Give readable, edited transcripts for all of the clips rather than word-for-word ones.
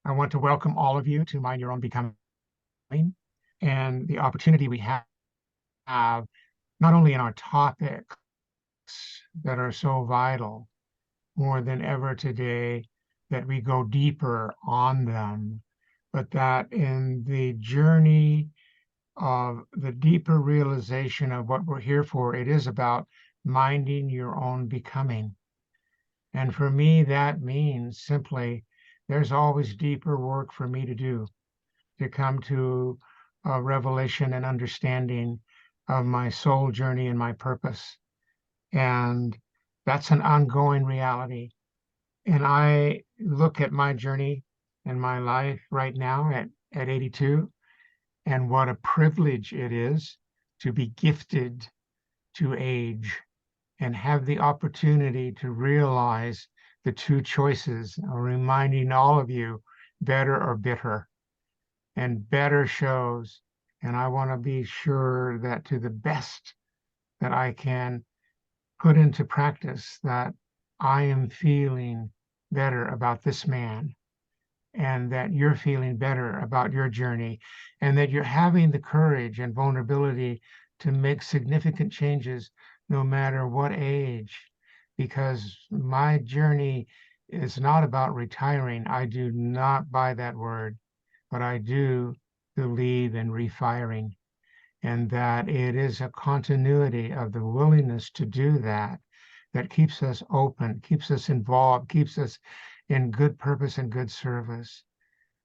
I want to welcome all of you to Mind Your Own Becoming and the opportunity we have not only in our topics that are so vital more than ever today, that we go deeper on them, but that in the journey of the deeper realization of what we're here for, it is about minding your own becoming. And for me, that means simply there's always deeper work for me to do to come to a revelation and understanding of my soul journey and my purpose. And that's an ongoing reality. And I look at my journey and my life right now at 82, and what a privilege it is to be gifted to age and have the opportunity to realize the two choices. I'm reminding all of you, better or bitter. And better shows, and I want to be sure that to the best that I can put into practice, that I am feeling better about this man, and that you're feeling better about your journey, and that you're having the courage and vulnerability to make significant changes no matter what age, because my journey is not about retiring. I do not buy that word, but I do believe in refiring, and that it is a continuity of the willingness to do that that keeps us open, keeps us involved, keeps us in good purpose and good service.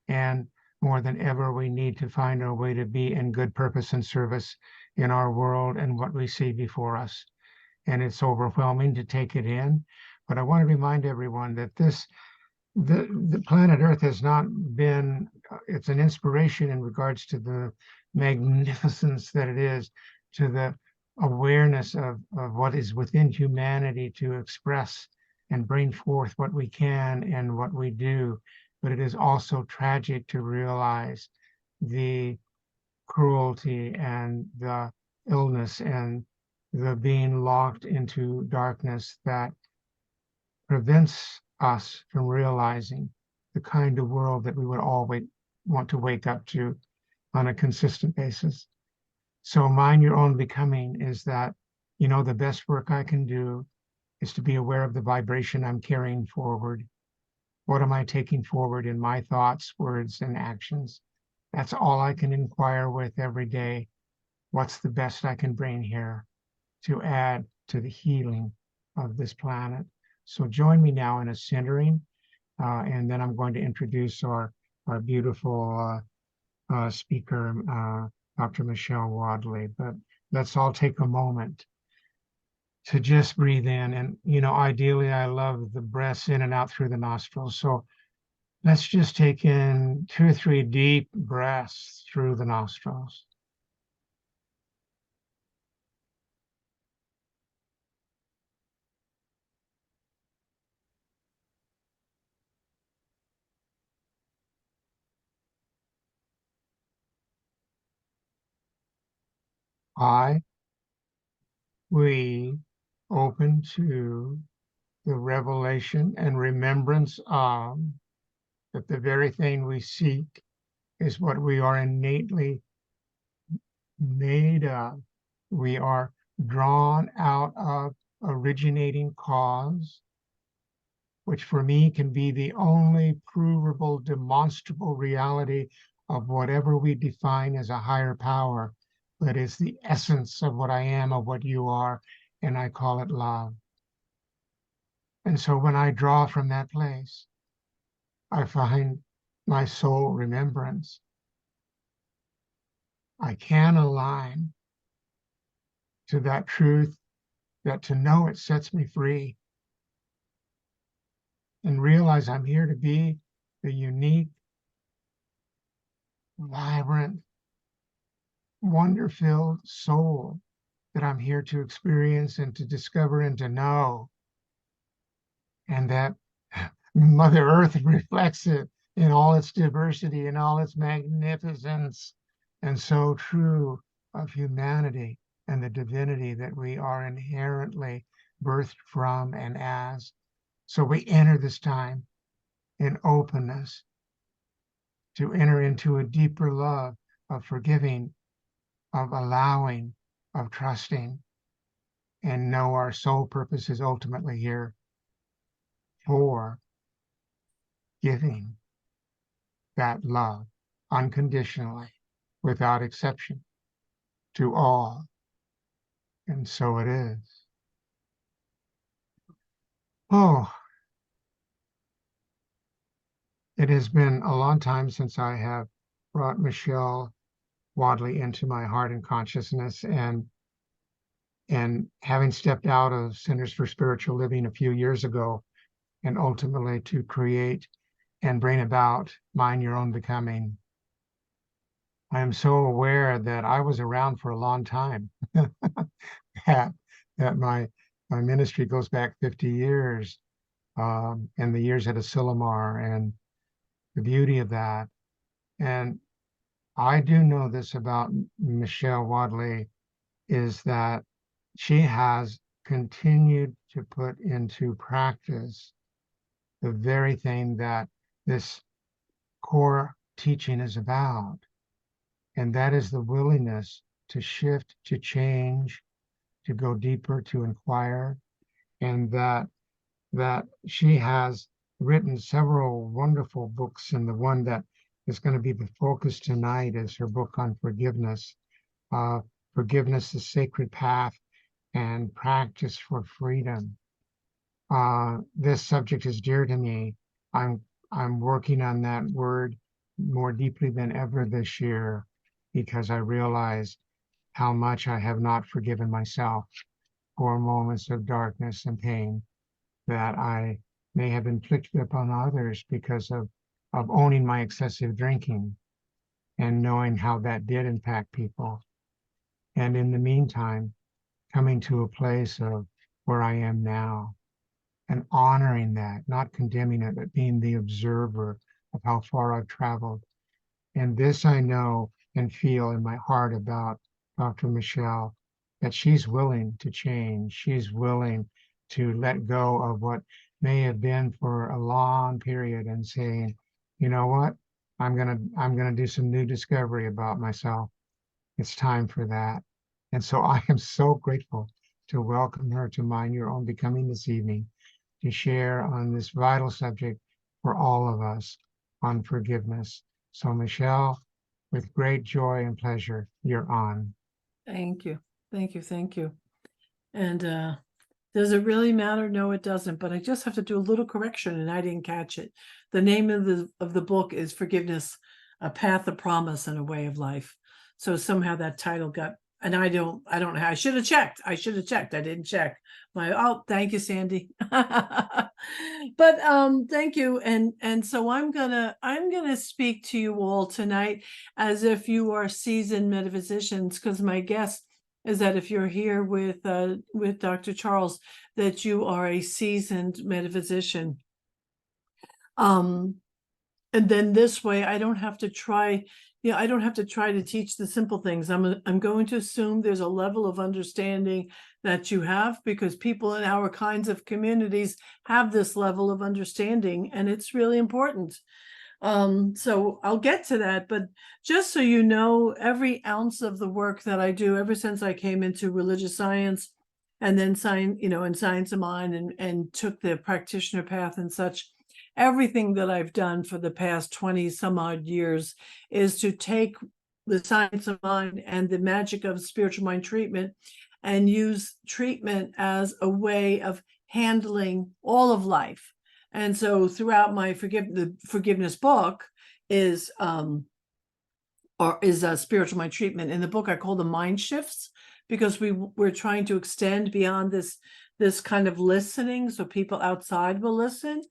And more than ever, we need to find our way to be in good purpose and service in our world and what we see before us. And it's overwhelming to take it in. But I want to remind everyone that the planet Earth has not been, it's an inspiration in regards to the magnificence that it is, to the awareness of what is within humanity to express and bring forth what we can and what we do. But it is also tragic to realize the cruelty and the illness and the being locked into darkness that prevents us from realizing the kind of world that we would always want to wake up to on a consistent basis. So mind your own becoming is that, the best work I can do is to be aware of the vibration I'm carrying forward. What am I taking forward in my thoughts, words, and actions? That's all I can inquire with every day. What's the best I can bring here to add to the healing of this planet? So join me now in a centering, and then I'm going to introduce our beautiful speaker, Dr. Michelle Wadleigh. But let's all take a moment to just breathe in. And, ideally, I love the breaths in and out through the nostrils. So let's just take in 2 or 3 deep breaths through the nostrils. We open to the revelation and remembrance of that the very thing we seek is what we are innately made of. We are drawn out of originating cause, which for me can be the only provable, demonstrable reality of whatever we define as a higher power, but is the essence of what I am, of what you are, and I call it love. And so when I draw from that place, I find my soul remembrance. I can align to that truth, that to know it sets me free, and realize I'm here to be the unique, vibrant, wonder-filled soul that I'm here to experience and to discover and to know. And that Mother Earth reflects it in all its diversity and all its magnificence, and so true of humanity and the divinity that we are inherently birthed from and as. So we enter this time in openness, to enter into a deeper love of forgiving, of allowing, of trusting, and know our sole purpose is ultimately here for giving that love unconditionally, without exception, to all. And so it is. Oh, it has been a long time since I have brought Michelle Wadleigh into my heart and consciousness, and having stepped out of Centers for Spiritual Living a few years ago, and ultimately to create and bring about Mind Your Own Becoming, I am so aware that I was around for a long time. that that my ministry goes back 50 years, and the years at Asilomar, and the beauty of that. And I do know this about Michelle Wadleigh, is that she has continued to put into practice the very thing that this core teaching is about. And that is the willingness to shift, to change, to go deeper, to inquire. And that she has written several wonderful books. And the one that is going to be the focus tonight is her book on forgiveness. Forgiveness, the Sacred Path and Practice for Freedom. This subject is dear to me. I'm working on that word more deeply than ever this year, because I realize how much I have not forgiven myself for moments of darkness and pain that I may have inflicted upon others because of owning my excessive drinking and knowing how that did impact people. And in the meantime, coming to a place of where I am now and honoring that, not condemning it, but being the observer of how far I've traveled. And this I know and feel in my heart about Dr. Michelle, that she's willing to change. She's willing to let go of what may have been for a long period and saying, you know what, I'm gonna do some new discovery about myself. It's time for that. And so I am so grateful to welcome her to Mind Your Own Becoming this evening, to share on this vital subject for all of us on forgiveness. So Michelle, with great joy and pleasure, you're on. Thank you. Thank you. Thank you. And does it really matter? No, it doesn't. But I just have to do a little correction, and I didn't catch it. The name of the book is Forgiveness, A Path of Promise and a Way of Life. So somehow that title got, and I don't know. I should have checked. I didn't check. Thank you, Sandy. But thank you. And so I'm gonna speak to you all tonight as if you are seasoned metaphysicians, because my guess is that if you're here with Dr. Charles, that you are a seasoned metaphysician. And then this way I don't have to try, I don't have to try to teach the simple things. I'm going to assume there's a level of understanding that you have, because people in our kinds of communities have this level of understanding, and it's really important. So I'll get to that, but just so you know, every ounce of the work that I do ever since I came into religious science, and then in science of mind, and took the practitioner path and such, everything that I've done for the past 20 some odd years is to take the science of mind and the magic of spiritual mind treatment and use treatment as a way of handling all of life. And so throughout my forgiveness book is a spiritual mind treatment. In the book, I call them mind shifts, because we're trying to extend beyond this kind of listening, so people outside will listen.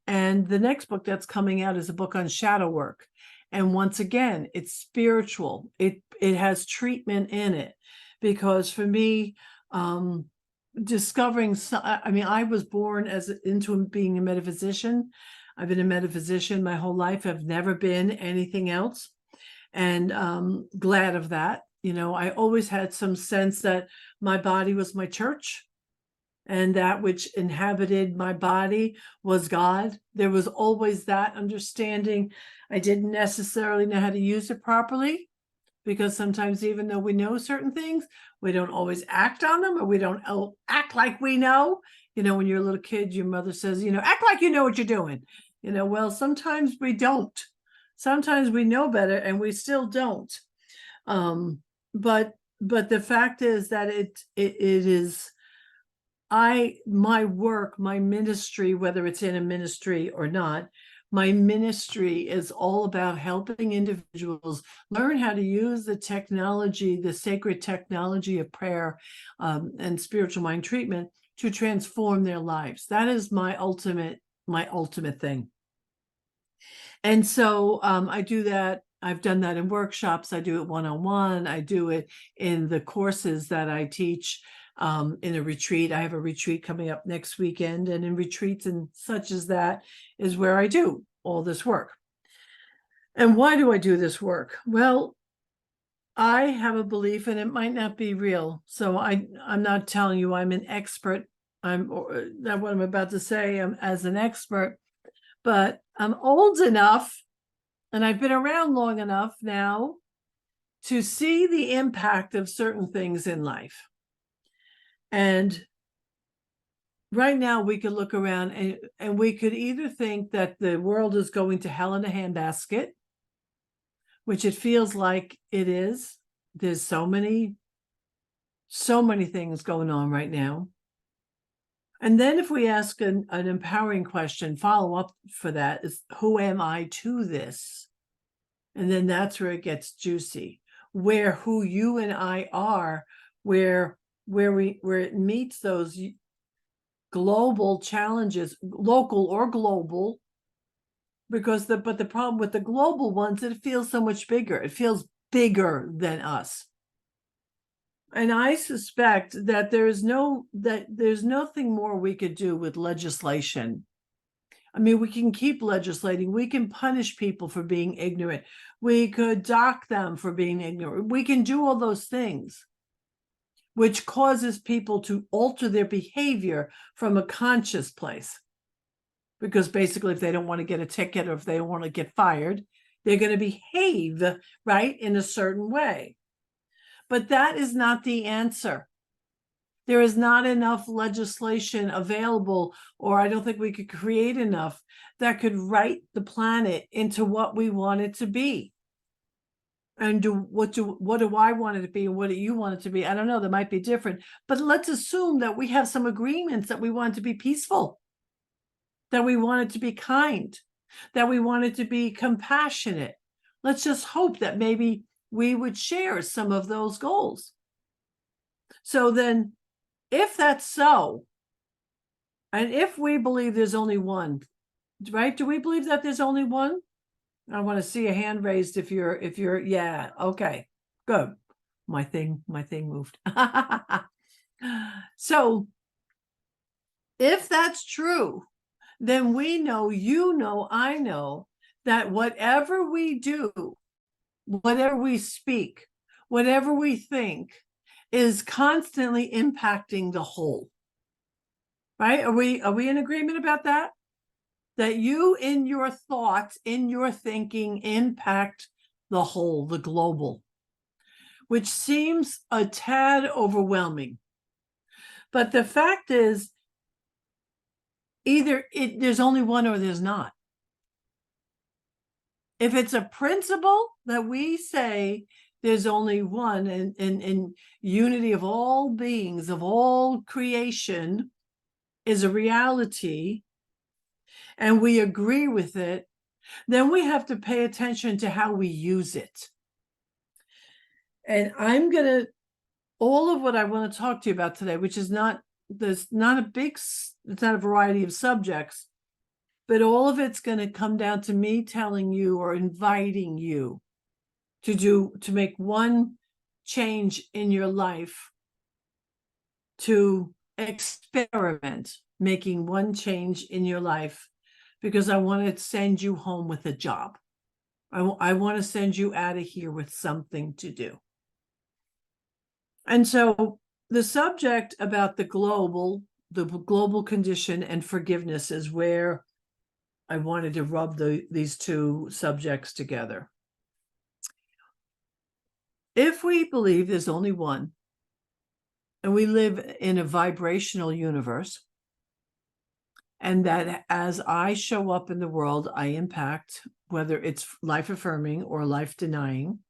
And the next book that's coming out is a book on shadow work. And once again, it's spiritual. It has treatment in it, because for me, discovering, I was born into being a metaphysician. I've been a metaphysician my whole life. I've never been anything else, and glad of that. I always had some sense that my body was my church, and that which inhabited my body was God. There was always that understanding. I didn't necessarily know how to use it properly, because sometimes, even though we know certain things, we don't always act on them, or we don't act like we know. When you're a little kid, your mother says, act like you know what you're doing. Well, sometimes we don't. Sometimes we know better and we still don't. But the fact is that it is, my work, my ministry, whether it's in a ministry or not, my ministry is all about helping individuals learn how to use the technology, the sacred technology of prayer, and spiritual mind treatment, to transform their lives. That is my ultimate thing. And so I do that. I've done that in workshops. I do it one-on-one. I do it in the courses that I teach, in a retreat. I have a retreat coming up next weekend, and in retreats and such as that is where I do all this work. And why do I do this work? Well, I have a belief, and it might not be real. So I'm not telling you I'm an expert. Not what I'm about to say, as an expert, but I'm old enough and I've been around long enough now to see the impact of certain things in life. And right now we could look around and we could either think that the world is going to hell in a handbasket, which it feels like it is. There's so many things going on right now. And then if we ask an empowering question, follow up for that is, who am I to this? And then that's where it gets juicy, where who you and I are, where it meets those global challenges, local or global, because the problem with the global ones, it feels so much bigger. It feels bigger than us. And I suspect that there's nothing more we could do with legislation. I mean, we can keep legislating. We can punish people for being ignorant. We could dock them for being ignorant. We can do all those things, which causes people to alter their behavior from a conscious place. Because basically, if they don't want to get a ticket, or if they don't want to get fired, they're going to behave right in a certain way. But that is not the answer. There is not enough legislation available, or I don't think we could create enough that could write the planet into what we want it to be. And what do I want it to be, and what do you want it to be? I don't know, that might be different. But let's assume that we have some agreements that we want it to be peaceful, that we want it to be kind, that we want it to be compassionate. Let's just hope that maybe we would share some of those goals. So then, if that's so, and if we believe there's only one, right? Do we believe that there's only one? I want to see a hand raised if you're, yeah, okay, good. My thing moved. So if that's true, then we know, I know, that whatever we do, whatever we speak, whatever we think, is constantly impacting the whole. Right? Are we in agreement about that? That you, in your thoughts, in your thinking, impact the whole, the global, which seems a tad overwhelming. But the fact is, either there's only one or there's not. If it's a principle that we say there's only one, and unity of all beings, of all creation, is a reality, and we agree with it, then we have to pay attention to how we use it. And all of what I want to talk to you about today, which is it's not a variety of subjects, but all of it's going to come down to me telling you, or inviting you to make one change in your life, to experiment making one change in your life, because I want to send you home with a job. I want to send you out of here with something to do. And so the subject about the global global condition and forgiveness is where I wanted to rub these two subjects together. If we believe there's only one, and we live in a vibrational universe, and that as I show up in the world, I impact, whether it's life affirming or life denying,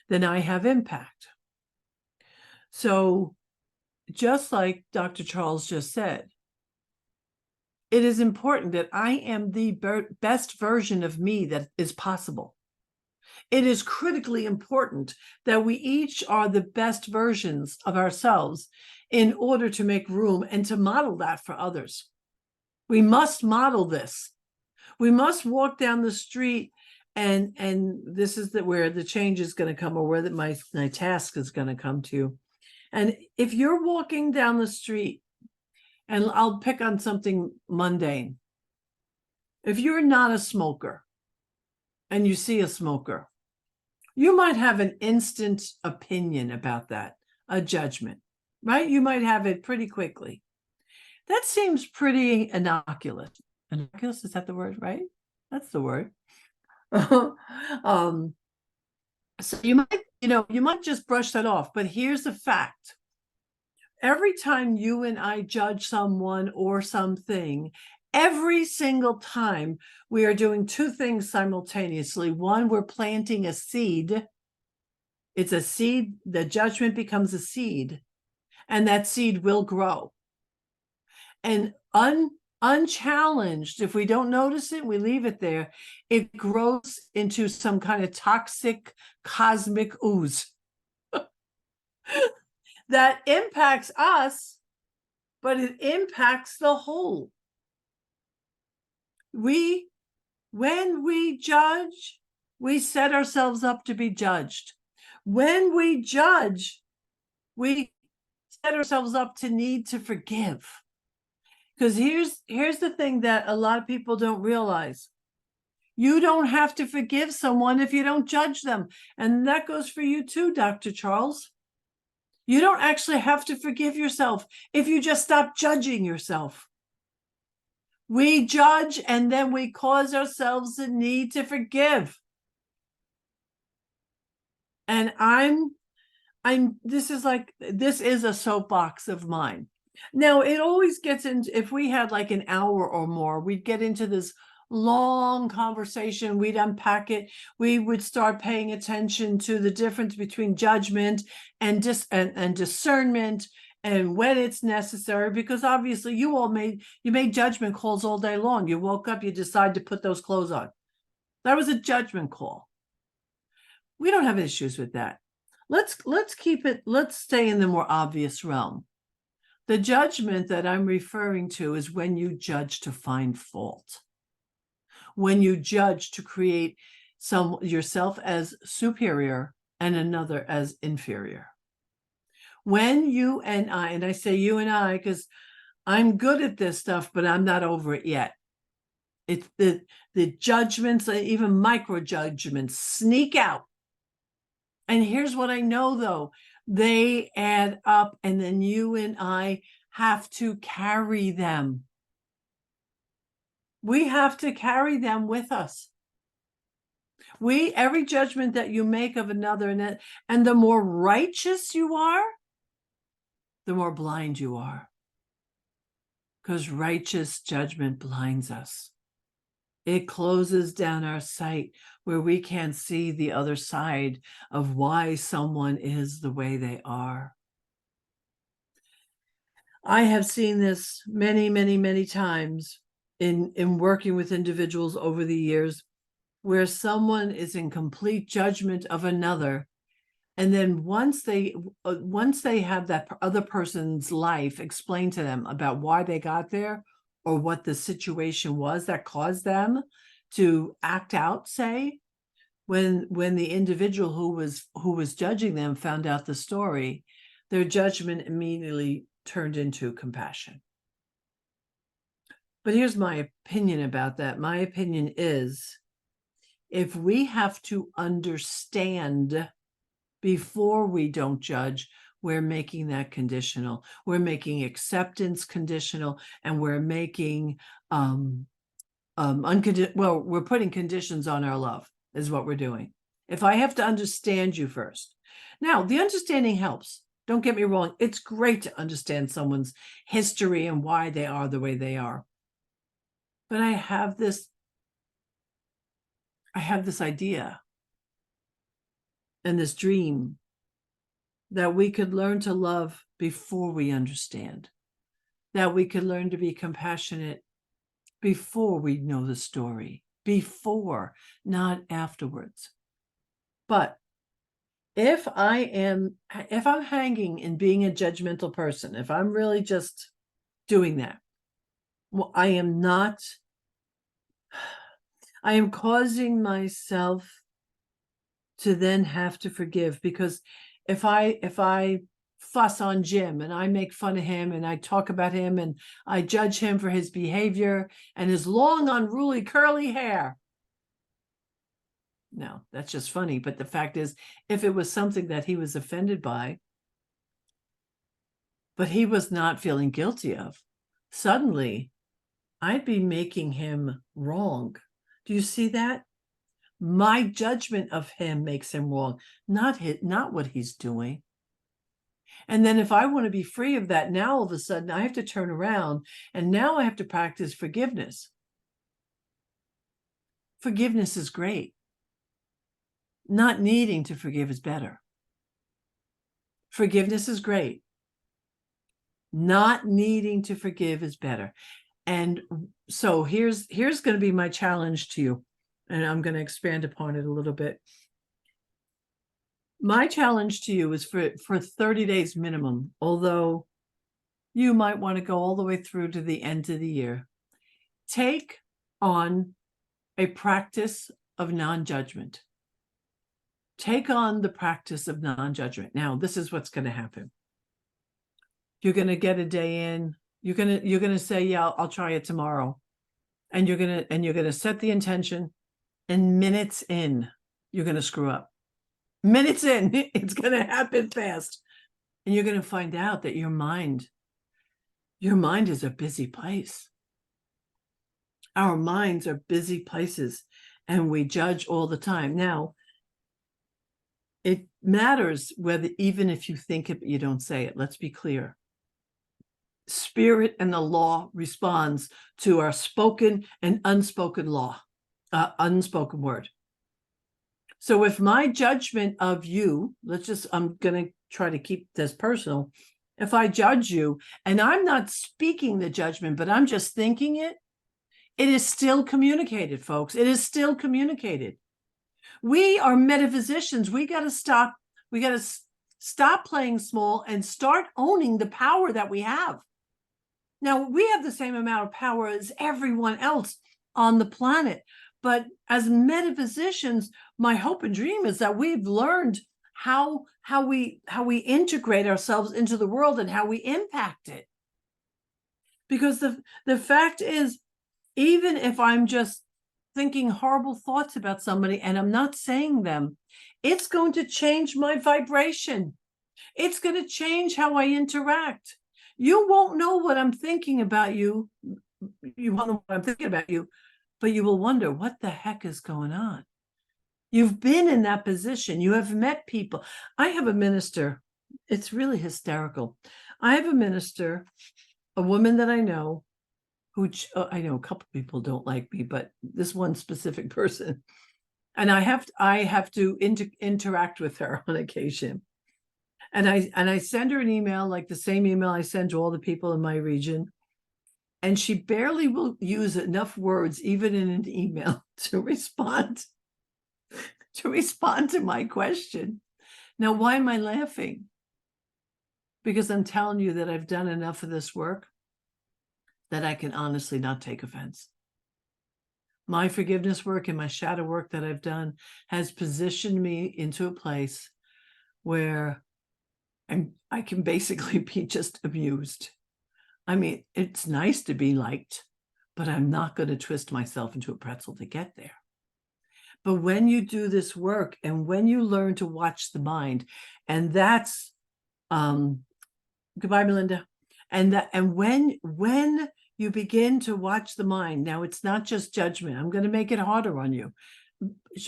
then I have impact. So just like Dr. Charles just said, it is important that I am the best version of me that is possible. It is critically important that we each are the best versions of ourselves in order to make room and to model that for others. We must model this. We must walk down the street, and this is where the change is going to come, or where my task is going to come to. And if you're walking down the street, and I'll pick on something mundane. If you're not a smoker and you see a smoker, you might have an instant opinion about that, a judgment, right? You might have it pretty quickly. That seems pretty innocuous. Innocuous, is that the word, right? That's the word. So you might just brush that off, but here's the fact. Every time you and I judge someone or something, every single time we are doing two things simultaneously. One, we're planting a seed. It's a seed. The judgment becomes a seed, and that seed will grow. And unchallenged, if we don't notice it, we leave it there, it grows into some kind of toxic cosmic ooze that impacts us, but it impacts the whole. When we judge, we set ourselves up to be judged. When we judge, we set ourselves up to need to forgive. Because here's the thing that a lot of people don't realize. You don't have to forgive someone if you don't judge them. And that goes for you too, Dr. Charles. You don't actually have to forgive yourself if you just stop judging yourself. We judge, and then we cause ourselves the need to forgive. And this is a soapbox of mine. Now, it always gets into, if we had like an hour or more, we'd get into this long conversation. We'd unpack it. We would start paying attention to the difference between judgment and discernment, and when it's necessary, because obviously you made judgment calls all day long. You woke up, you decide to put those clothes on. That was a judgment call. We don't have issues with that. Let's stay in the more obvious realm. The judgment that I'm referring to is when you judge to find fault. When you judge to create yourself as superior and another as inferior. When you and I say you and I because I'm good at this stuff, but I'm not over it yet. It's the judgments, even micro judgments, sneak out. And here's what I know, though. They add up, and then you and I have to carry them. We have to carry them with us. Every judgment that you make of another, and the more righteous you are, the more blind you are. Because righteous judgment blinds us. It closes down our sight where we can't see the other side of why someone is the way they are. I have seen this many, many, many times in working with individuals over the years, where someone is in complete judgment of another. And then once they have that other person's life explained to them about why they got there, or what the situation was that caused them to act out, say, when the individual who was judging them found out the story, their judgment immediately turned into compassion. But here's my opinion about that. My opinion is, if we have to understand before we don't judge, we're making that conditional. We're making acceptance conditional, and we're making we're putting conditions on our love, is what we're doing. If I have to understand you first. Now, the understanding helps. Don't get me wrong. It's great to understand someone's history and why they are the way they are. But I have this idea and this dream that we could learn to love before we understand, that we could learn to be compassionate before we know the story, before, not afterwards. But if I'm hanging in being a judgmental person, if I'm really just doing that, well, I am causing myself to then have to forgive, because if I fuss on Jim and I make fun of him and I talk about him and I judge him for his behavior and his long, unruly, curly hair. No, that's just funny. But the fact is, if it was something that he was offended by, but he was not feeling guilty of, suddenly I'd be making him wrong. Do you see that? My judgment of him makes him wrong, not what he's doing. And then if I want to be free of that, now all of a sudden I have to turn around and now I have to practice forgiveness. Forgiveness is great. Not needing to forgive is better. Forgiveness is great. Not needing to forgive is better. And so here's going to be my challenge to you. And I'm going to expand upon it a little bit. My challenge to you is for 30 days minimum, although you might want to go all the way through to the end of the year. Take on a practice of non-judgment. Take on the practice of non-judgment. Now, this is what's going to happen. You're going to get a day in. You're going to say, yeah, I'll try it tomorrow. And you're going to set the intention, and minutes in, you're going to screw up. Minutes in, it's going to happen fast. And you're going to find out that your mind is a busy place. Our minds are busy places, and we judge all the time. Now, it matters whether, even if you think it, but you don't say it. Let's be clear. Spirit and the law responds to our spoken and unspoken law, unspoken word. So if my judgment of you, I'm going to try to keep this personal. If I judge you and I'm not speaking the judgment, but I'm just thinking it, it is still communicated, folks. It is still communicated. We are metaphysicians. We got to stop. We got to stop playing small and start owning the power that we have. Now, we have the same amount of power as everyone else on the planet. But as metaphysicians, my hope and dream is that we've learned how we integrate ourselves into the world and how we impact it. Because the fact is, even if I'm just thinking horrible thoughts about somebody and I'm not saying them, it's going to change my vibration. It's going to change how I interact. You won't know what I'm thinking about you. You won't know what I'm thinking about you, but you will wonder, what the heck is going on? You've been in that position. You have met people. I have a minister. It's really hysterical. I have a minister, a woman that I know, who I know a couple of people don't like me, but this one specific person, and I have to interact with her on occasion. And I send her an email, like the same email I send to all the people in my region. And she barely will use enough words, even in an email, to respond to my question. Now, why am I laughing? Because I'm telling you that I've done enough of this work that I can honestly not take offense. My forgiveness work and my shadow work that I've done has positioned me into a place where I can basically be just amused. I mean, it's nice to be liked, but I'm not going to twist myself into a pretzel to get there. But when you do this work and when you learn to watch the mind, and that's Goodbye, Melinda. And when you begin to watch the mind, now it's not just judgment. I'm going to make it harder on you.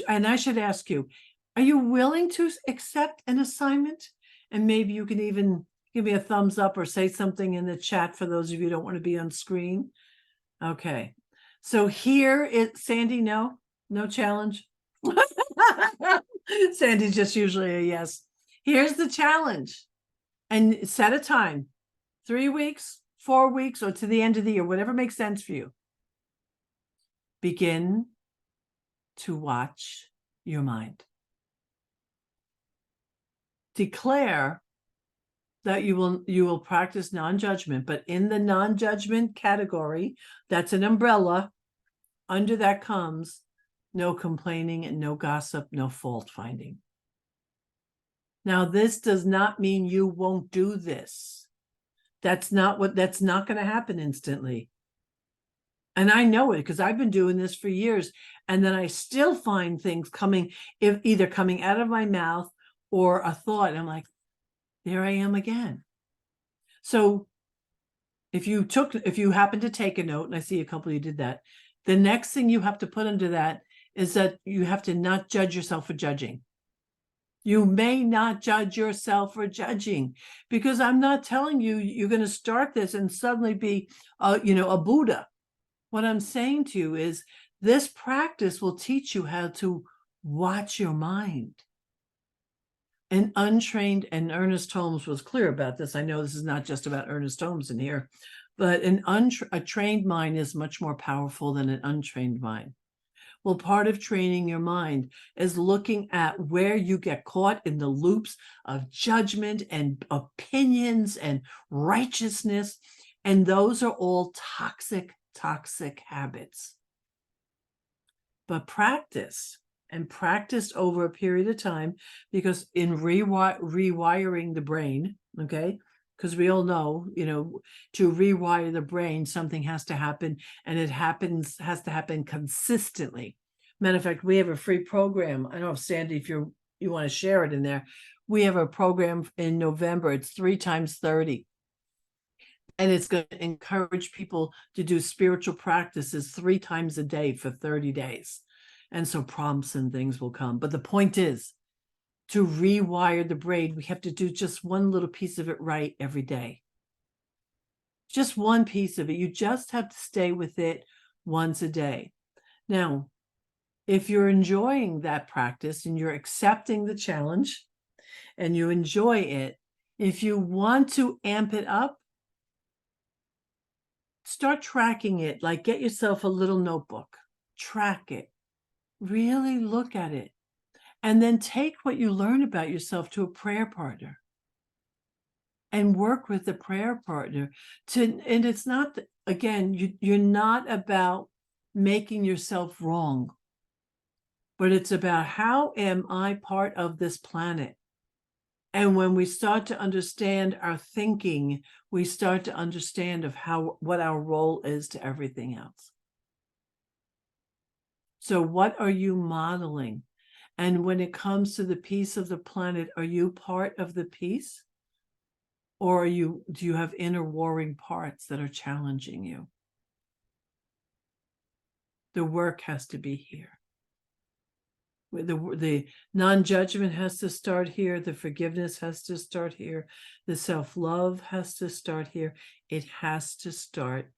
And I should ask you, are you willing to accept an assignment? And maybe you can even give me a thumbs up or say something in the chat for those of you who don't want to be on screen. Okay. So here it's Sandy, no challenge. Sandy's just usually a yes. Here's the challenge. And set a time, 3 weeks, 4 weeks, or to the end of the year, whatever makes sense for you. Begin to watch your mind. Declare that you will practice non-judgment, but in the non-judgment category, that's an umbrella. Under that comes no complaining and no gossip, no fault finding. Now, this does not mean you won't do this. That's not going to happen instantly. And I know it because I've been doing this for years. And then I still find things either coming out of my mouth or a thought. And I'm like, there I am again. So if you happen to take a note, and I see a couple of you did that, the next thing you have to put under that is that you have to not judge yourself for judging. You may not judge yourself for judging, because I'm not telling you you're going to start this and suddenly be a Buddha. What I'm saying to you is this practice will teach you how to watch your mind. An untrained, and Ernest Holmes was clear about this. I know this is not just about Ernest Holmes in here, but a trained mind is much more powerful than an untrained mind. Well, part of training your mind is looking at where you get caught in the loops of judgment and opinions and righteousness. And those are all toxic habits. But practice over a period of time, because in rewiring the brain, okay, because we all know, to rewire the brain, something has to happen, and it has to happen consistently. Matter of fact, we have a free program. I don't know if Sandy, if you want to share it in there. We have a program in November. It's 3 times 30. And it's going to encourage people to do spiritual practices 3 times a day for 30 days. And so prompts and things will come. But the point is, to rewire the brain, we have to do just one little piece of it right every day. Just one piece of it. You just have to stay with it once a day. Now, if you're enjoying that practice and you're accepting the challenge and you enjoy it, if you want to amp it up, start tracking it. Like, get yourself a little notebook, track it, really look at it, and then take what you learn about yourself to a prayer partner and work with the prayer partner and it's not, again, you're not about making yourself wrong, but it's about how am I part of this planet? And when we start to understand our thinking, we start to understand what our role is to everything else. So what are you modeling? And when it comes to the peace of the planet, are you part of the peace? Or do you have inner warring parts that are challenging you? The work has to be here. The non-judgment has to start here. The forgiveness has to start here. The self-love has to start here. It has to start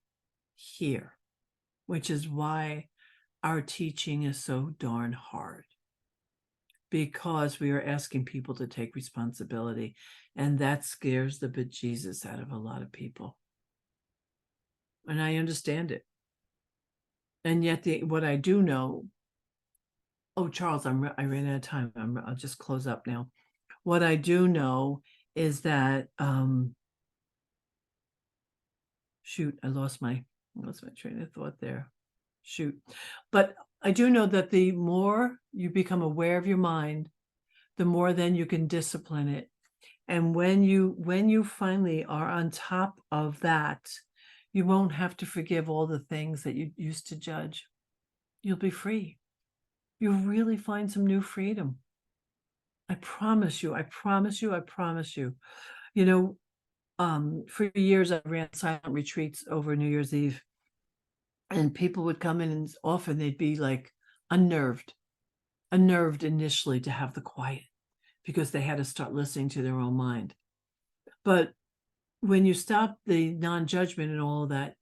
here, which is why our teaching is so darn hard, because we are asking people to take responsibility, and that scares the bejesus out of a lot of people. And I understand it. And yet what I do know, oh, Charles, I ran out of time. I'll just close up now. What I do know is that, shoot, I lost my train of thought there. Shoot. But I do know that the more you become aware of your mind, the more then you can discipline it. And when you finally are on top of that, you won't have to forgive all the things that you used to judge. You'll be free. You'll really find some new freedom. I promise you, I promise you, I promise you. For years I ran silent retreats over New Year's Eve, and people would come in, and often they'd be like unnerved initially to have the quiet because they had to start listening to their own mind. But when you stop the non-judgment and all of that,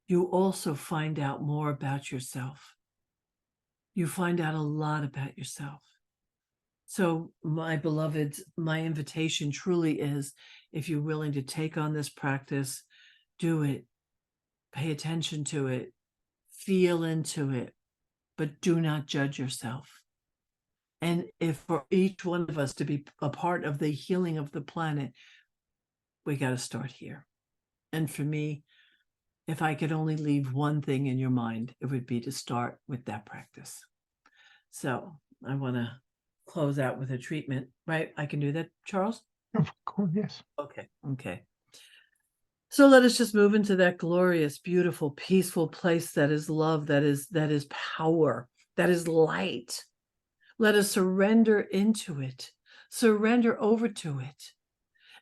you also find out more about yourself. You find out a lot about yourself. So, my beloveds, my invitation truly is, if you're willing to take on this practice, do it, pay attention to it, feel into it, but do not judge yourself. And if for each one of us to be a part of the healing of the planet, we got to start here. And for me, if I could only leave one thing in your mind, it would be to start with that practice. So I want to close out with a treatment, right? I can do that, Charles? Of course, yes. Okay. So let us just move into that glorious, beautiful, peaceful place that is love, that is power, that is light. Let us surrender into it, surrender over to it,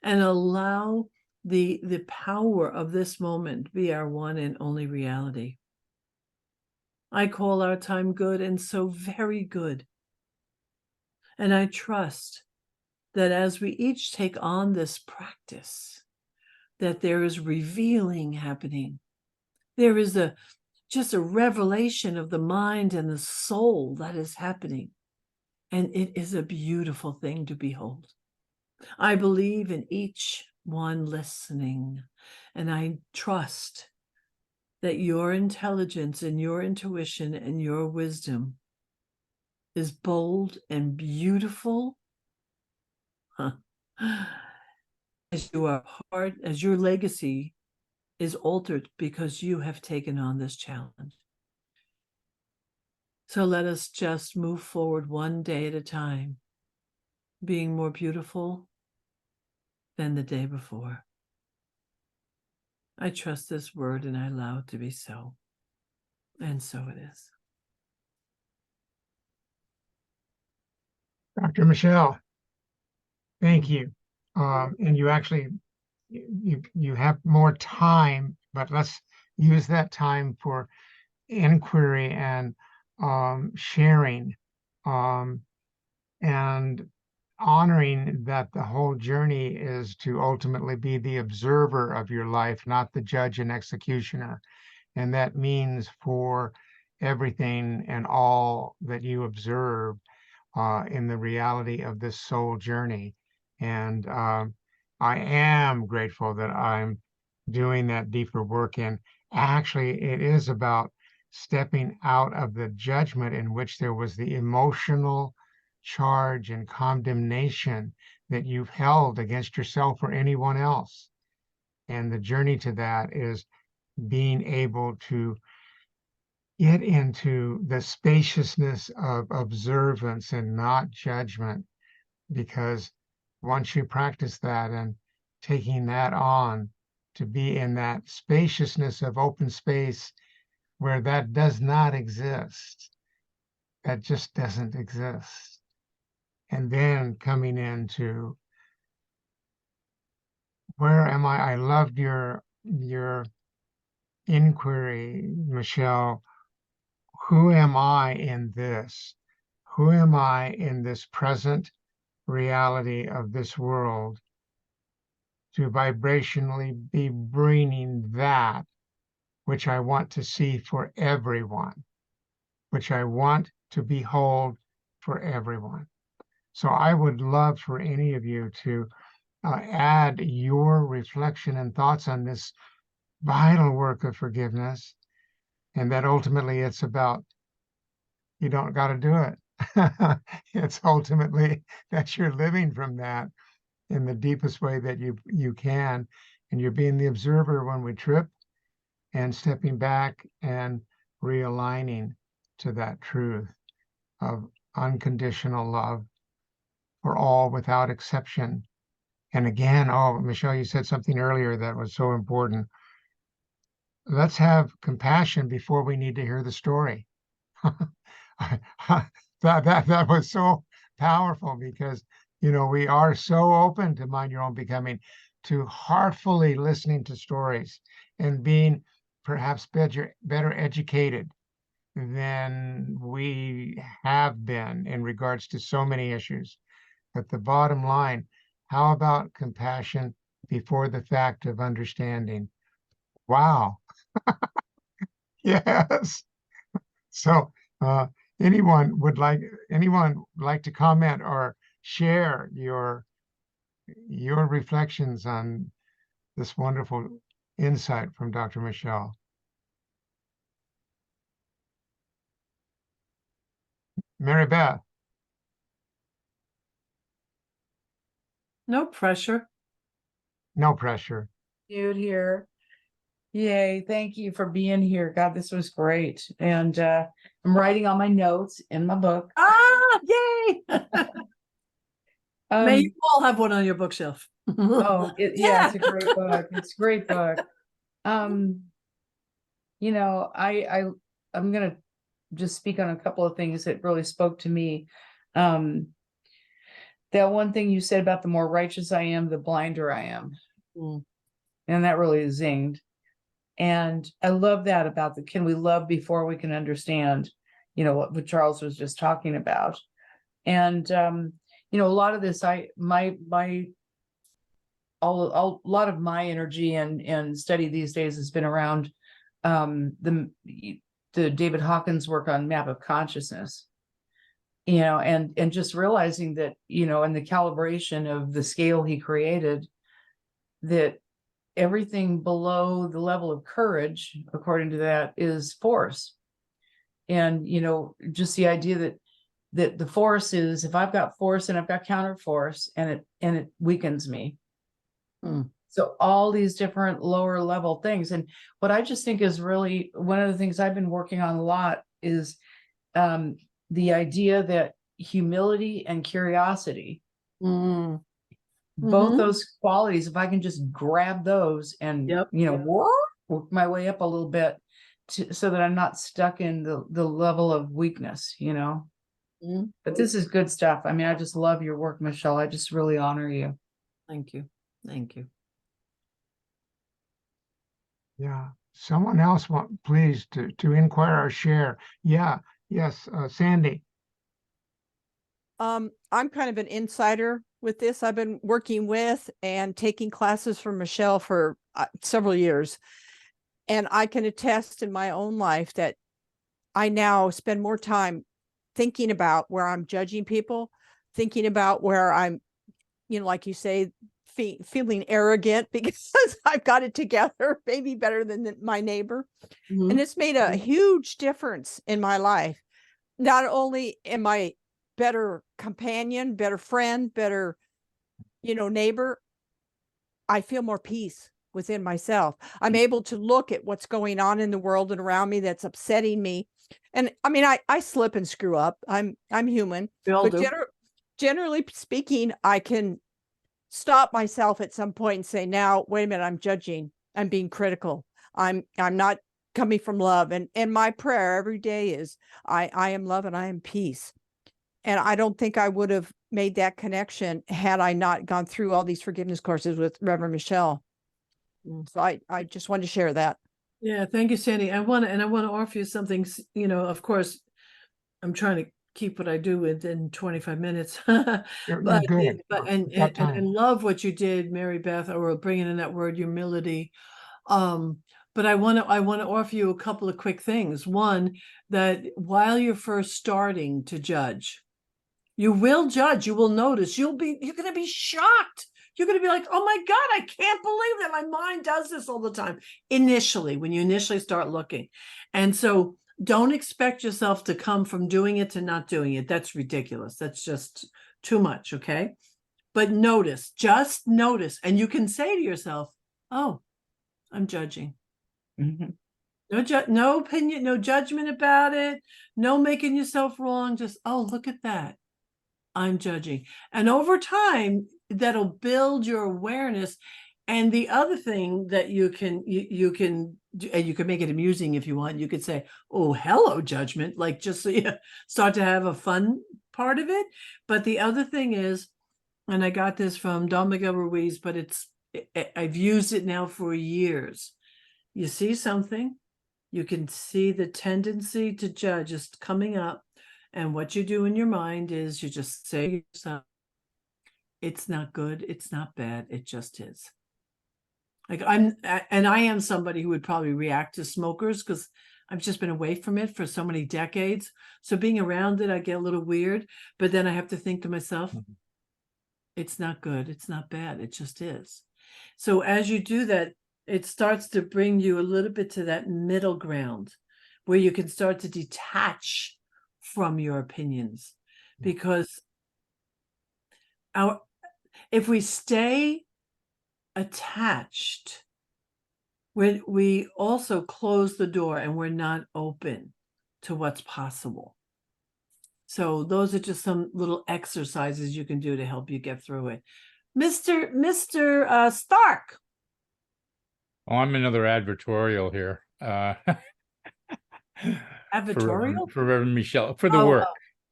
and allow the power of this moment be our one and only reality. I call our time good, and so very good. And I trust that as we each take on this practice, that there is revealing happening. There is just a revelation of the mind and the soul that is happening. And it is a beautiful thing to behold. I believe in each one listening, and I trust that your intelligence and your intuition and your wisdom is bold and beautiful. As you are part, as your legacy is altered because you have taken on this challenge. So let us just move forward one day at a time, being more beautiful than the day before. I trust this word and I allow it to be so. And so it is. Dr. Michelle, thank you. And you actually, you have more time, but let's use that time for inquiry and sharing, and honoring that the whole journey is to ultimately be the observer of your life, not the judge and executioner. And that means for everything and all that you observe in the reality of this soul journey. And I am grateful that I'm doing that deeper work. And actually, it is about stepping out of the judgment in which there was the emotional charge and condemnation that you've held against yourself or anyone else. And the journey to that is being able to get into the spaciousness of observance and not judgment, because once you practice that and taking that on to be in that spaciousness of open space where that does not exist, that just doesn't exist. And then coming into where am I? I loved your inquiry, Michelle. Who am I in this? Who am I in this present reality of this world to vibrationally be bringing that which I want to see for everyone, which I want to behold for everyone. So I would love for any of you to add your reflection and thoughts on this vital work of forgiveness, and that ultimately it's about, you don't got to do it. It's ultimately that you're living from that in the deepest way that you can, and you're being the observer when we trip, and stepping back and realigning to that truth of unconditional love for all without exception. And again, oh, Michelle, you said something earlier that was so important. Let's have compassion before we need to hear the story. that was so powerful, because we are so open to mind your own becoming, to heartfully listening to stories and being perhaps better educated than we have been in regards to so many issues. But the bottom line, how about compassion before the fact of understanding? Wow. Yes. So, anyone would like to comment or share your reflections on this wonderful insight from Dr. Michelle? Mary Beth. No pressure. No pressure. Dude here. Yay, thank you for being here. God, this was great. And I'm writing all my notes in my book. Ah, yay! May you Um, all have one on your bookshelf. yeah, it's a great book. It's a great book. You know, I'm gonna just speak on a couple of things that really spoke to me. That one thing you said about the more righteous I am, the blinder I am. Mm. And that really zinged. And I love that about can we love before we can understand, you know, what Charles was just talking about. And you know, a lot of this, a lot of my energy and study these days has been around the David Hawkins work on map of consciousness, you know, and just realizing that, you know, in the calibration of the scale he created, that everything below the level of courage, according to that, is force. And, you know, just the idea that the force is, if I've got force and I've got counter force, and it weakens me. So all these different lower level things. And what I just think is really one of the things I've been working on a lot is the idea that humility and curiosity, both those qualities, if I can just grab those and, you know, work my way up a little bit so that I'm not stuck in the level of weakness, you know. But this is good stuff. I mean, I just love your work, Michelle. I just really honor you. Thank you. Thank you. Yeah. Someone else please to inquire or share. Yeah. Yes. Sandy. I'm kind of an insider with this. I've been working with and taking classes from Michelle for several years. And I can attest in my own life that I now spend more time thinking about where I'm judging people, thinking about where I'm, you know, like you say, feeling arrogant because I've got it together, maybe better than my neighbor. And it's made a huge difference in my life. Not only am I better companion, better friend, better, you know, neighbor, I feel more peace within myself. I'm able to look at what's going on in the world and around me that's upsetting me. And I mean, I slip and screw up. I'm human. But generally speaking, I can stop myself at some point and say, now, wait a minute, I'm judging. I'm being critical. I'm not coming from love. And my prayer every day is I am love and I am peace. And I don't think I would have made that connection had I not gone through all these forgiveness courses with Reverend Michelle. So I just wanted to share that. Yeah, thank you, Sandy. I want to offer you something, you know, of course, I'm trying to keep what I do within 25 minutes. You're good. And I love what you did, Mary Beth, or bringing in that word humility. But I want to offer you a couple of quick things. One, that while you're first starting to judge, you will judge, you will notice, you're going to be shocked. You're going to be like, oh my God, I can't believe that my mind does this all the time. Initially, when you initially start looking. And so don't expect yourself to come from doing it to not doing it. That's ridiculous. That's just too much. Okay. But notice, just notice. And you can say to yourself, oh, I'm judging. No opinion, no judgment about it. No making yourself wrong. Just, oh, look at that. I'm judging. And over time, that'll build your awareness. And the other thing that you can do, and you can make it amusing if you want, you could say, oh, hello, judgment, like just so you start to have a fun part of it. But the other thing is, and I got this from Don Miguel Ruiz, but it's I've used it now for years. You see something, you can see the tendency to judge just coming up. And what you do in your mind is you just say to yourself, it's not good, it's not bad, it just is. Like I am somebody who would probably react to smokers because I've just been away from it for so many decades. So being around it, I get a little weird, but then I have to think to myself, it's not good, it's not bad, it just is. So as you do that, it starts to bring you a little bit to that middle ground where you can start to detach from your opinions. Because if we stay attached, we also close the door and we're not open to what's possible. So those are just some little exercises you can do to help you get through it. Mr. Stark. Oh, I'm another advertorial here. Advertorial? For Reverend Michelle, for the work,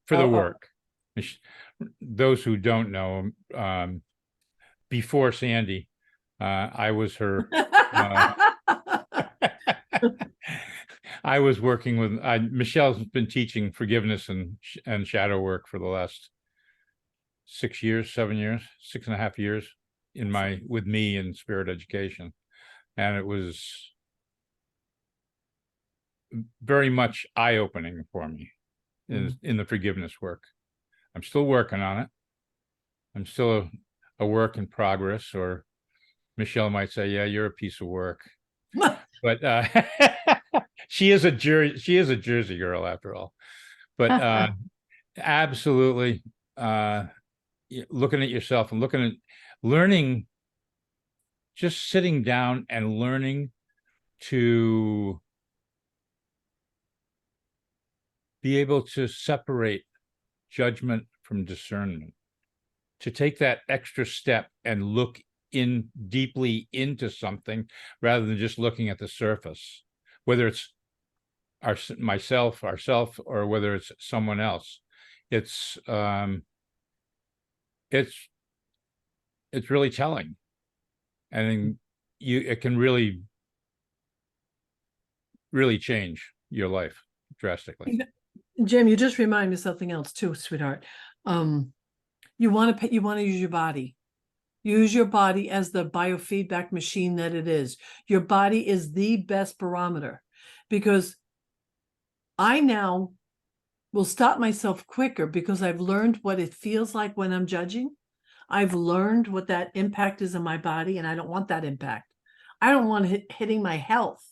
for the work. Those who don't know, before Sandy, I was her. I was working with Michelle's been teaching forgiveness and shadow work for the last 6 years, 7 years, 6.5 years with me in spirit education. And it was very much eye-opening for me in the forgiveness work. I'm still working on it. I'm still a work in progress, or Michelle might say, yeah, you're a piece of work. But she is a Jersey girl after all. But absolutely looking at yourself and learning, just sitting down and learning to be able to separate judgment from discernment, to take that extra step and look deeply into something rather than just looking at the surface, whether it's myself, ourself, or whether it's someone else. It's really telling, and it can really change your life drastically. Jim, you just remind me of something else too, sweetheart. You want to use your body. Use your body as the biofeedback machine that it is. Your body is the best barometer, because I now will stop myself quicker because I've learned what it feels like when I'm judging. I've learned what that impact is on my body, and I don't want that impact. I don't want it hitting my health.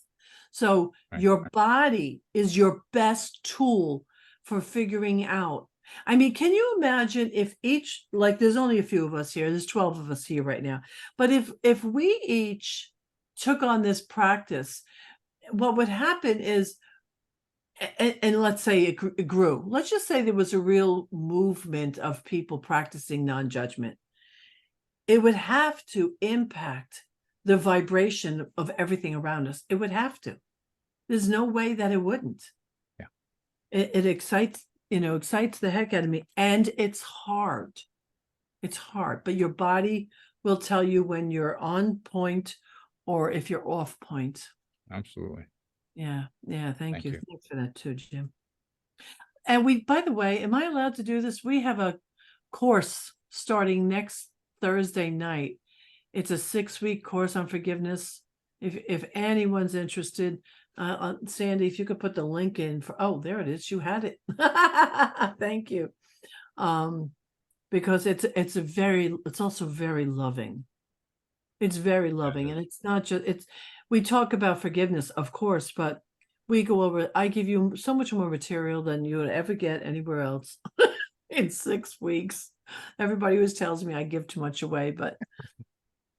So your body is your best tool for figuring out. I mean, can you imagine if each, like there's only a few of us here, there's 12 of us here right now, but if we each took on this practice, what would happen is, and let's say it grew, let's just say there was a real movement of people practicing non-judgment, it would have to impact the vibration of everything around us. It would have to. There's no way that it wouldn't. Yeah. It excites the heck out of me. And it's hard. It's hard. But your body will tell you when you're on point or if you're off point. Absolutely. Yeah. Yeah. Thank you. You. Thanks for that too, Jim. And by the way, am I allowed to do this? We have a course starting next Thursday night. It's a 6-week course on forgiveness. If anyone's interested, Sandy, if you could put the link in for, oh, there it is. You had it. Thank you. Because it's also very loving. It's very loving. And it's not just, we talk about forgiveness, of course, but we go over, I give you so much more material than you would ever get anywhere else in 6 weeks. Everybody always tells me I give too much away, but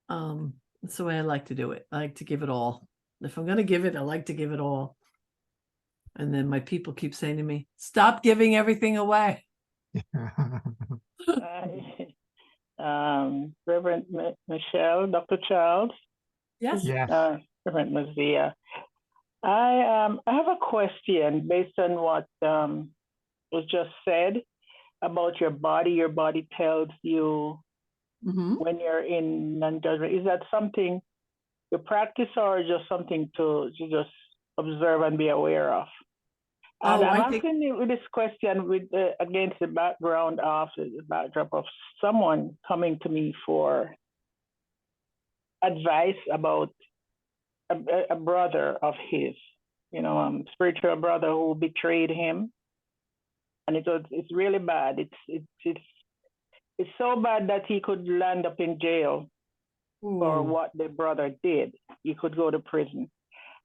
that's the way I like to do it. I like to give it all. If I'm going to give it, I like to give it all. And then my people keep saying to me, stop giving everything away. Reverend Michelle, Dr. Charles. Yes. Yes. Reverend Mazia. I have a question based on what was just said about your body. Your body tells you Mhm. when you're in non-judgment? Is that something you practice or just something to just observe and be aware of? And Oh, I'm I think, asking you this question with against the background of the backdrop of someone coming to me for advice about a brother of his, spiritual brother who betrayed him, and it's really bad. It's so bad that he could land up in jail for ooh, what the brother did. He could go to prison,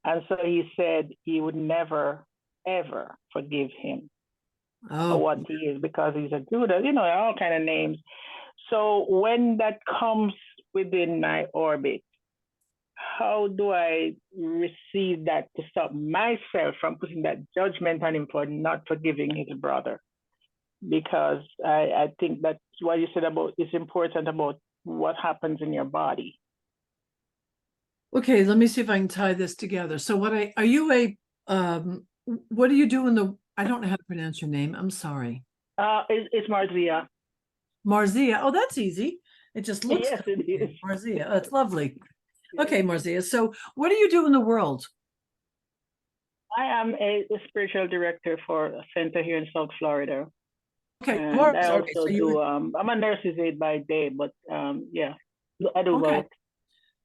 and so he said he would never ever forgive him for oh, what he is because he's a Judah, all kind of names. So when that comes within my orbit, how do I receive that to stop myself from putting that judgment on him for not forgiving his brother? Because I think that's what you said about it's important about what happens in your body. okay, let me see if I can tie this together. So are you what do you do I don't know how to pronounce your name. I'm sorry. It's Marzia. Marzia. Oh, that's easy. It just looks Yes, it is. Marzia. Oh, that's lovely. Okay, Marzia. So what do you do in the world? I am a spiritual director for a center here in South Florida. Okay, And I okay, also so do, I'm a nurse's aide by day, but yeah, I do okay. both.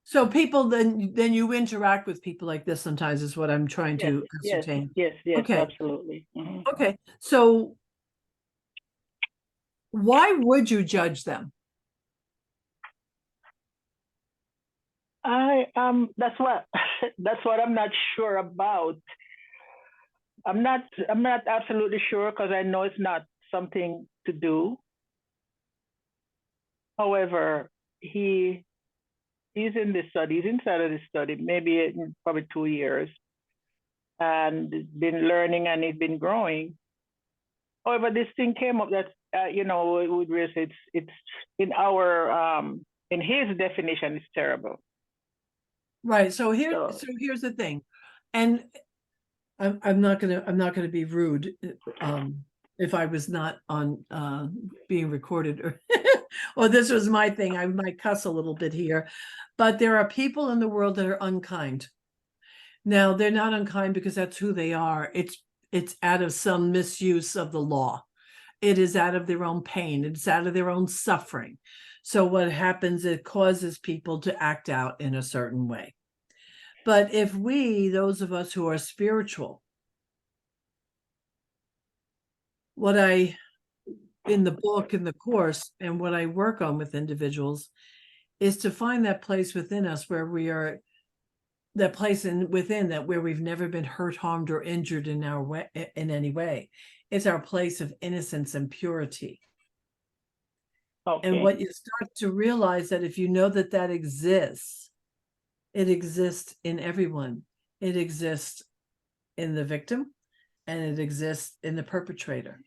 So people then you interact with people like this sometimes is what I'm trying Yes, to yes, ascertain. yes, yes, Okay. absolutely. Mhm. Okay. So why would you judge them? That's what that's what I'm not sure about. I'm not absolutely sure because I know it's not something to do. However, he's in this study, he's inside of this study, maybe probably 2 years, and been learning and he's been growing. However, this thing came up that with Riz, it's in our in his definition, it's terrible. Right. So So here's the thing. And I'm not gonna be rude if I was not on being recorded or or this was my thing. I might cuss a little bit here. But there are people in the world that are unkind. Now, they're not unkind because that's who they are. It's out of some misuse of the law. It is out of their own pain. It's out of their own suffering. So what happens, it causes people to act out in a certain way. But if those of us who are spiritual, in the book, in the course, and what I work on with individuals is to find that place within us where we are, that place within that where we've never been hurt, harmed, or injured in any way. It's our place of innocence and purity. okay. And what you start to realize that if you know that exists, it exists in everyone. It exists in the victim and it exists in the perpetrator.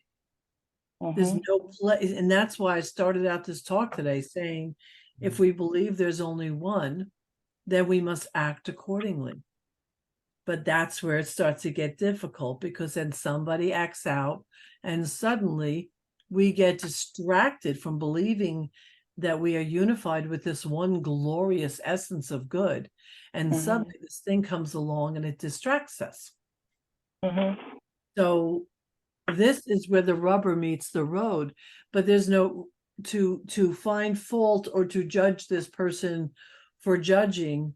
There's no place. And that's why I started out this talk today saying, if we believe there's only one, then we must act accordingly. But that's where it starts to get difficult because then somebody acts out and suddenly we get distracted from believing that we are unified with this one glorious essence of good. And suddenly this thing comes along and it distracts us. So this is where the rubber meets the road, but there's no to find fault or to judge this person for judging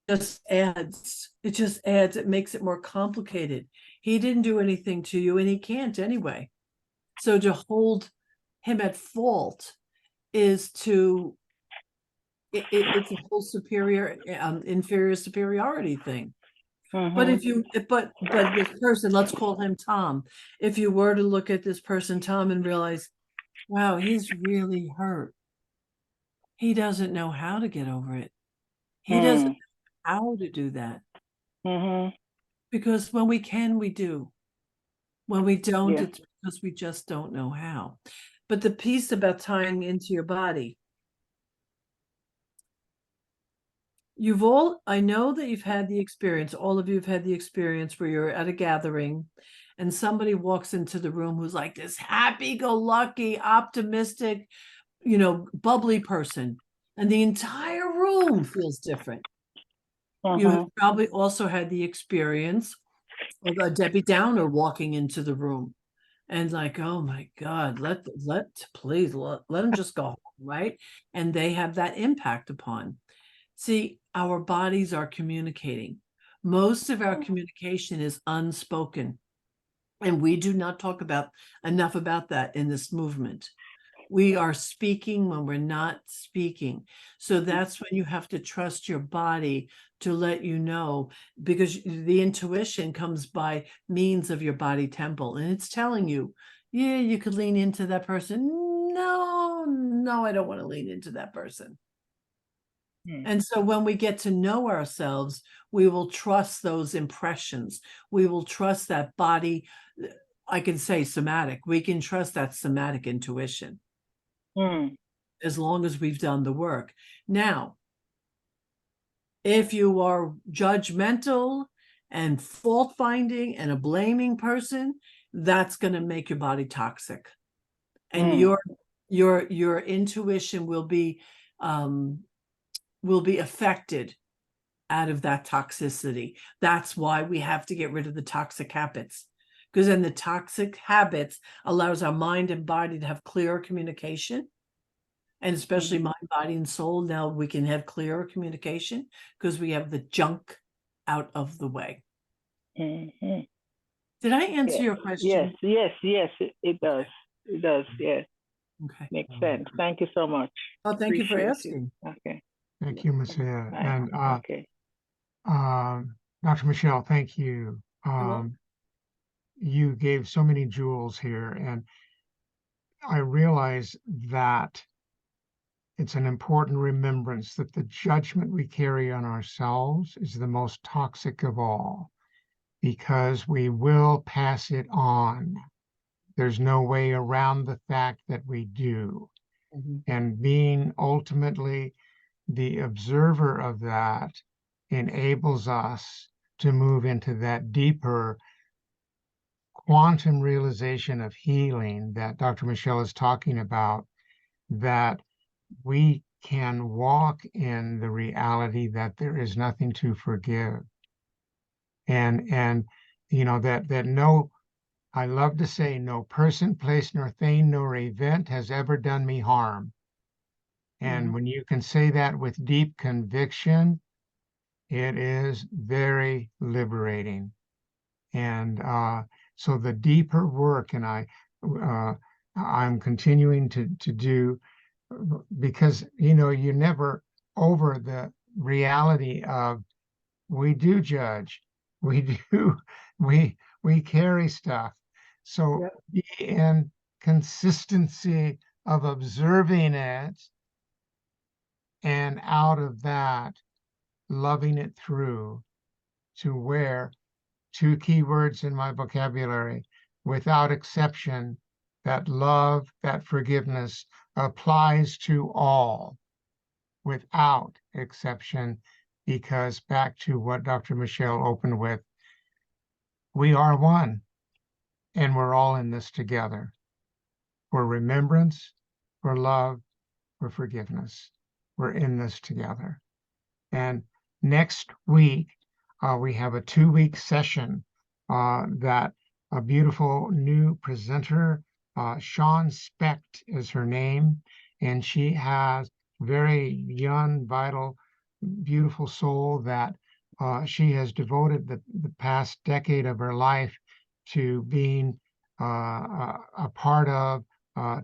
it makes it more complicated. He didn't do anything to you and he can't anyway. So to hold him at fault is it's a whole inferior superiority thing. But but this person, let's call him Tom. If you were to look at this person, Tom, and realize, wow, he's really hurt. He doesn't know how to get over it. He doesn't know how to do that. Because when we can, we do. When we don't, it's because we just don't know how. But the piece about tying into your body, I know that you've had the experience, all of you have had the experience where you're at a gathering and somebody walks into the room who's like this happy-go-lucky, optimistic, bubbly person, and the entire room feels different. You Uh-huh. have probably also had the experience of a Debbie Downer walking into the room and like, oh my God, please let them just go home, right? And they have that impact upon. See, our bodies are communicating. Most of our communication is unspoken. And we do not talk about enough about that in this movement. We are speaking when we're not speaking. So that's when you have to trust your body to let you know, because the intuition comes by means of your body temple. And it's telling you, yeah, you could lean into that person. No, I don't want to lean into that person. And so when we get to know ourselves, we will trust those impressions. We will trust that body. I can say somatic. We can trust that somatic intuition. As long as we've done the work. Now, if you are judgmental and fault finding and a blaming person, that's going to make your body toxic. And your intuition will be affected out of that toxicity. That's why we have to get rid of the toxic habits, because then the toxic habits allows our mind and body to have clearer communication. And especially mind, body, and soul. Now we can have clearer communication because we have the junk out of the way. Mm-hmm. Did I answer your question? Yes, it does. It does, yes. Okay. Makes sense. Thank you so much. Oh, thank you for Appreciate asking. Okay. Thank you, Marcia. And okay. Dr. Michelle, thank you. welcome. You gave so many jewels here, and I realize that it's an important remembrance that the judgment we carry on ourselves is the most toxic of all, because we will pass it on. There's no way around the fact that we do. And being ultimately the observer of that enables us to move into that deeper quantum realization of healing that Dr. Michelle is talking about, that we can walk in the reality that there is nothing to forgive. And that no, I love to say, no person, place, nor thing, nor event has ever done me harm. And when you can say that with deep conviction, it is very liberating. And so the deeper work, and I'm continuing to do, because you're never over the reality of we do judge, we do we carry stuff. So be in consistency of observing it, and out of that loving it through to where, two key words in my vocabulary, without exception, that love, that forgiveness applies to all without exception, because back to what Dr. Michelle opened with, we are one and we're all in this together. For remembrance, for love, for forgiveness. We're in this together. And next week, we have a 2-week session that a beautiful new presenter, Sean Specht is her name, and she has very young, vital, beautiful soul that she has devoted the past decade of her life to being a part of,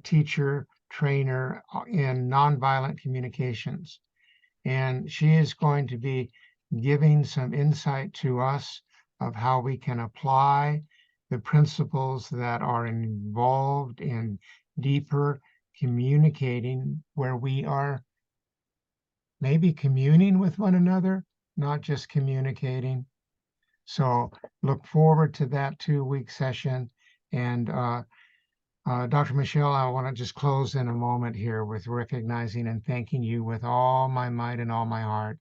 teacher, trainer in nonviolent communications. And she is going to be giving some insight to us of how we can apply the principles that are involved in deeper communicating, where we are maybe communing with one another, not just communicating. So look forward to that 2-week session. And Dr. Michelle, I want to just close in a moment here with recognizing and thanking you with all my might and all my heart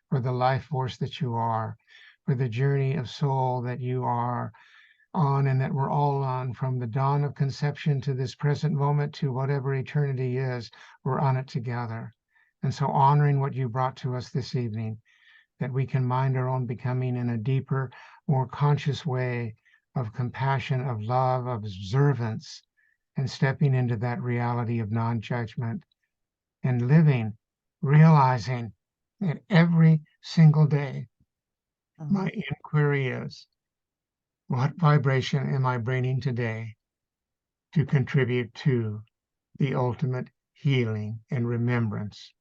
for the life force that you are, for the journey of soul that you are on and that we're all on from the dawn of conception to this present moment to whatever eternity is, we're on it together. And so honoring what you brought to us this evening, that we can mind our own becoming in a deeper, more conscious way of compassion, of love, of observance, and stepping into that reality of non-judgment and living, realizing that every single day, my inquiry is, what vibration am I bringing today to contribute to the ultimate healing and remembrance?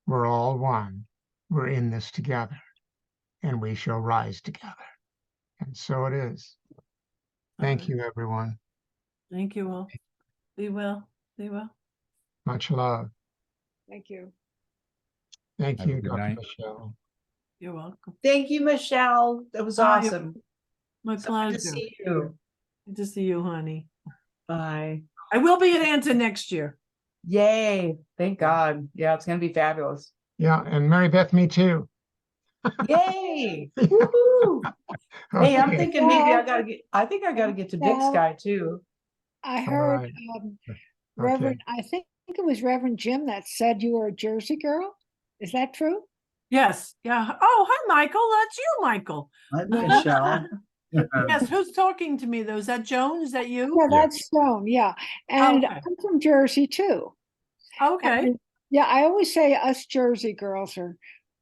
We're all one. We're in this together, and we shall rise together. And so it is. Thank right. you, everyone. Thank you all. Be well. Be well. Much love. Thank you. Thank Have a you, good Dr. night. Michelle. You're welcome. Thank you, Michelle. That was Bye. awesome. My So good pleasure. to see you. Good to see you, honey. Bye. I will be at Anta next year. Yay. Thank God. Yeah, it's gonna be fabulous. Yeah, and Mary Beth, me too. Yay. Woohoo. Hey, I'm Okay, thinking maybe I think I gotta get to Big Well, Sky too. I all heard right. Okay. Reverend, I think it was Reverend Jim that said you were a Jersey girl. Is that true? Yes. Yeah. Oh, hi, Michael. That's you, Michael. Hi, Michelle. Yes. Who's talking to me though? Is that Joan? Is that you? Yeah, Yeah. that's Stone. Yeah. And Okay. I'm from Jersey too. Okay. And, yeah, I always say us Jersey girls are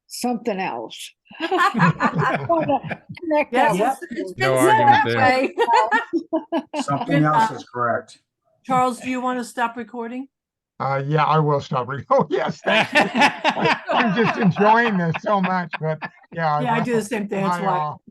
something else. Yes, Want to connect that Yep. with it's you. been No said argument that way. Something else is correct. Charles, do you want to stop recording? Yeah, I will stop. Oh, yes, thank you. I'm just enjoying this so much, but yeah. Yeah, I do the same thing. That's Hi, why. all.